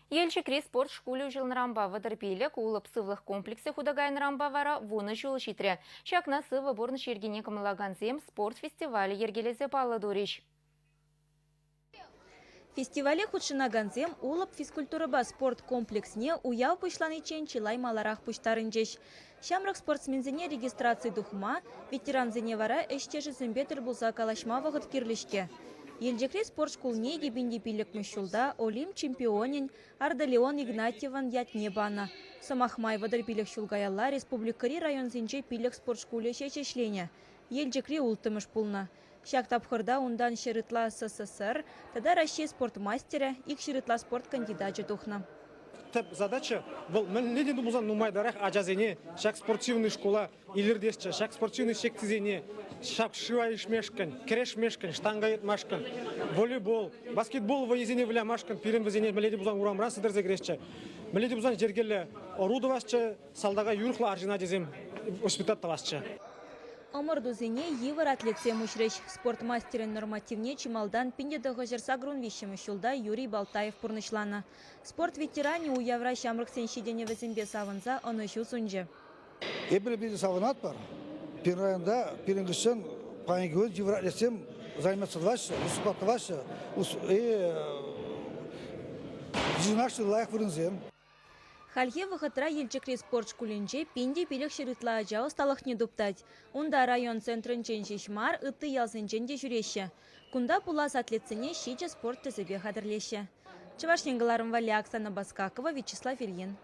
Елчикри спорт школы жылнрамба вадарпилек улып сывлых комплексе худагайнрамба вара вуны жыл шитре. Шакна сывы борны шергене камылаганзем спорт фестивалі ергелезе палы дуриш. Фестивале худшынаганзем улып физкультураба спорт комплексне уяв пышланычен чилай маларах пуштарынчеш. Шамрак спортсмензене регистрации духма, ветеранзене вара эштежі зімбетір бұлса калашма вағыт кирлішке. Елжекре спорт школне ебинде пилік мүшілда Олим чемпионен Ардалеон Игнатьеван ятне бана. Самахмай вадар пилік шулгаялла республикари район зенче пилік спорт школе шешешлене. Елжекре ултымыш пулна. Шак тапхырда ундан шырытла СССР, тогда Россия спортмастера, их шырытла спорт кандидатча тухна. Задача был мэлледен думузан нумайдарах аджазене, шак спортивный школа, илирдесча, шак спортивный сектизене, шак шиваиш мешкан, креш мешкан, штангает машкан, волейбол, баскетбол вайзене вля машкан, пирен вазене мэлледен бузан урамран сыдырзе грешча. Мэлледен бузан жергеле орудовасча, салдага юрхла аржина дезем воспитат тавасча. Омырдузене евар атлетсе мушреш. Спортмастерен нормативне чималдан пиндедығы жерса грунвишем шулда Юрий Балтаев пурнышлана. Спорт ветеране у Явра Шамрак сеншидене везембе савынса оны шу сунже. Эбір биді савынат бар. Пирайында пирингішін паңегуін евар атлетсем займатсыдвашы, ұсыпаттывашы, жинашты лайық вырынзем. Халье вахатра елчекре спорт шкуленче пинде пилек шерытла ажау сталах не дуптать. Унда район центрын ченшешмар ытты ялсенчен де жүреше. Кунда пулас атлетсене шиче спорт тезебе хадырлеше. Чавашненгаларым Валя Оксана Баскакова, Вячеслав Ильин.